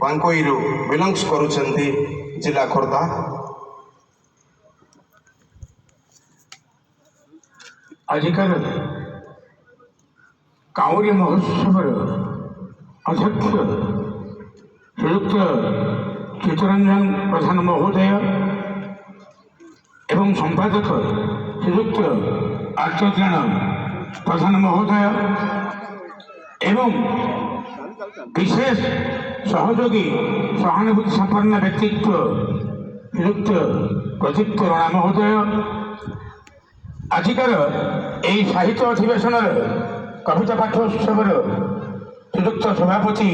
ବାଙ୍କୋଇରୁ belongs କରୁଛନ୍ତି ଜିଲ୍ଲା ଖୋର୍ଦ୍ଧା। ଆଜିକାର କାଉଁରୀ ମହୋତ୍ସବର ଅଧ୍ୟକ୍ଷ ଶ୍ରୀଯୁକ୍ତ ଚିତ୍ତରଞ୍ଜନ ପ୍ରଧାନ ମହୋଦୟ ଏବଂ ସମ୍ପାଦକ ଶ୍ରୀଯୁକ୍ତ ଆର୍ତ୍ତତ୍ରାଣ ପ୍ରଧାନ ମହୋଦୟ ଏବଂ ବିଶେଷ ସହଯୋଗୀ ସହାନୁଭୂତି ସମ୍ପନ୍ନ ବ୍ୟକ୍ତିତ୍ୱ ଶ୍ରୀଯୁକ୍ତ ପ୍ରଦୀପ୍ତ ରଣା ମହୋଦୟ, ଆଜିକାର ଏହି ସାହିତ୍ୟ ଅଧିବେଶନର କବିତା ପାଠ ଉତ୍ସବର ଶ୍ରୀଯୁକ୍ତ ସଭାପତି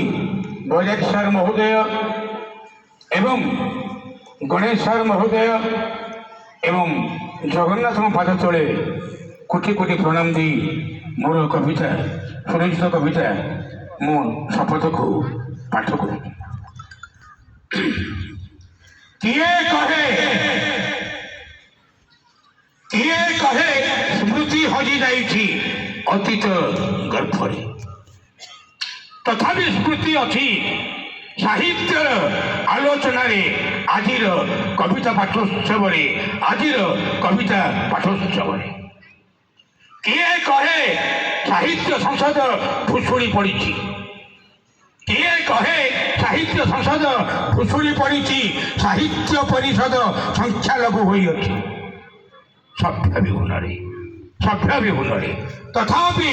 ବୈରାଗ ସାର୍ ମହୋଦୟ ଏବଂ ଗଣେଶ ସାର୍ ମହୋଦୟ ଏବଂ ଜଗନ୍ନାଥଙ୍କ ପାଦ ତଳେ କୋଟି କୋଟି ପ୍ରଣାମ ଦେଇ ମୋର କବିତା ସୁରକ୍ଷିତ କବିତା ମୁଁ ଶପଥକୁ ପାଠ କରୁଛି। କିଏ କହେ ସ୍ମୃତି ହଜି ଯାଇଛି ଅତୀତ ଗର୍ଭରେ, ତଥାପି ସ୍ମୃତି ଅଛି ସାହିତ୍ୟର ଆଲୋଚନାରେ ଆଜିର କବିତା ପାଠୋତ୍ସବରେ କିଏ କହେ ସାହିତ୍ୟ ସଂସଦ ଭୁଷୁଡ଼ି ପଡ଼ିଛି, କିଏ କହେ ସାହିତ୍ୟ ସଂସଦ ଭୁଷୁଡ଼ି ପଡ଼ିଛି, ସାହିତ୍ୟ ପରିଷଦ ସଂଖ୍ୟାଲଘୁ ହୋଇଅଛି ସଭ୍ୟ ବିହୁନରେ, ତଥାପି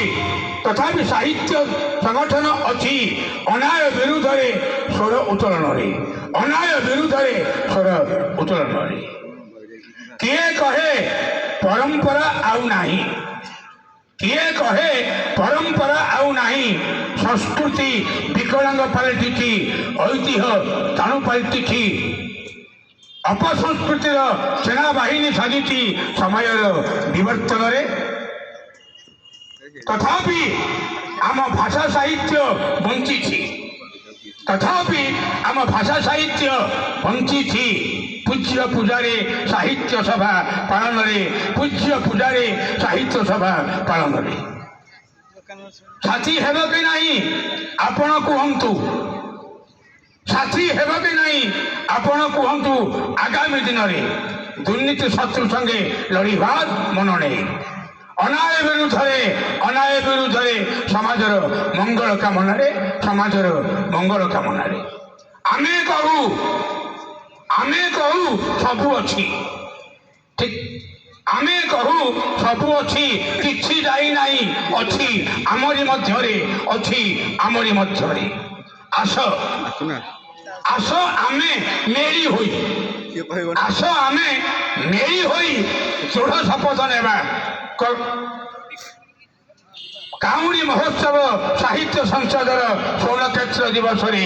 ସାହିତ୍ୟ ସଂଗଠନ ଅଛି ଅନ୍ୟାୟ ବିରୁଦ୍ଧରେ ସ୍ୱର ଉତ୍ତୋଳନରେ। କିଏ କହେ ପରମ୍ପରା ଆଉ ନାହିଁ, ସଂସ୍କୃତି ବିକଳାଙ୍ଗ ପାଲଟିଛି, ଐତିହ୍ୟ ସ୍ଥାଣୁ ପାଲଟିଛି, ଅପସଂସ୍କୃତିର ସେନାବାହିନୀ ସାଜିଛି ସମୟର ବିବର୍ତ୍ତନରେ। ତଥାପି ଆମ ଭାଷା ସାହିତ୍ୟ ବଞ୍ଚିଛି, ପୂଜ୍ୟ ପୂଜାରେ ସାହିତ୍ୟ ସଭା ପାଳନରେ। ସାଥୀ ହେବ କି ନାହିଁ ଆପଣ କୁହନ୍ତୁ, ଆଗାମୀ ଦିନରେ ଦୁର୍ନୀତି ଶତ୍ରୁ ସଙ୍ଗେ ଲଢ଼ିବା ମନ ନେଇ ଅନ୍ୟାୟ ବିରୁଦ୍ଧରେ ସମାଜର ମଙ୍ଗଳ କାମନାରେ ଆମେ କହୁ ସବୁ ଅଛି, କିଛି ଯାଇନାହିଁ, ଅଛି ଆମରି ମଧ୍ୟରେ। ଆସ ଆମେ ମେଳି ହୋଇ ଦୃଢ଼ ଶପଥ ନେବା। କାଉଁରୀ ମହୋତ୍ସବ ସାହିତ୍ୟ ସଂସଦର ସ୍ୱର୍ଣ୍ଣକ୍ଷେତ୍ର ଦିବସରେ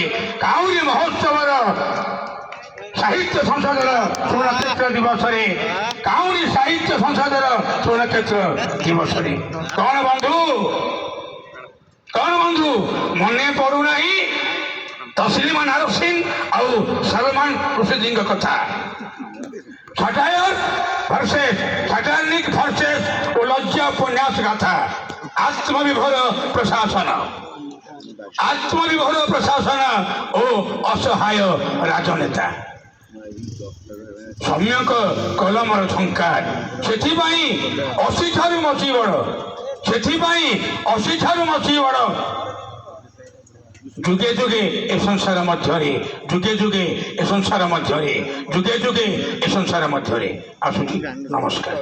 କଣ ବନ୍ଧୁ ମନେ ପଡୁନାହିଁ ତସଲିମା ନାରସିଂ ଆଉ ସଲମାନ ରୁଷଦୀଙ୍କ କଥା? ସାଟାୟନିକ ଭର୍ସେସ ଓ ଲଜ୍ଜା ଉପନ୍ୟାସ ଗାଥା, ଆତ୍ମବିଭୋର ପ୍ରଶାସନ ଓ ଅସହାୟ ରାଜନେତା, ସମ୍ୟକ କଲମର ଝଙ୍କାର। ସେଥିପାଇଁ ଅଶୀଠାରୁ ମସି ବଡ଼ ଯୁଗେ ଯୁଗେ ଏ ସଂସାର ମଧ୍ୟରେ ଆସୁଛି। ନମସ୍କାର।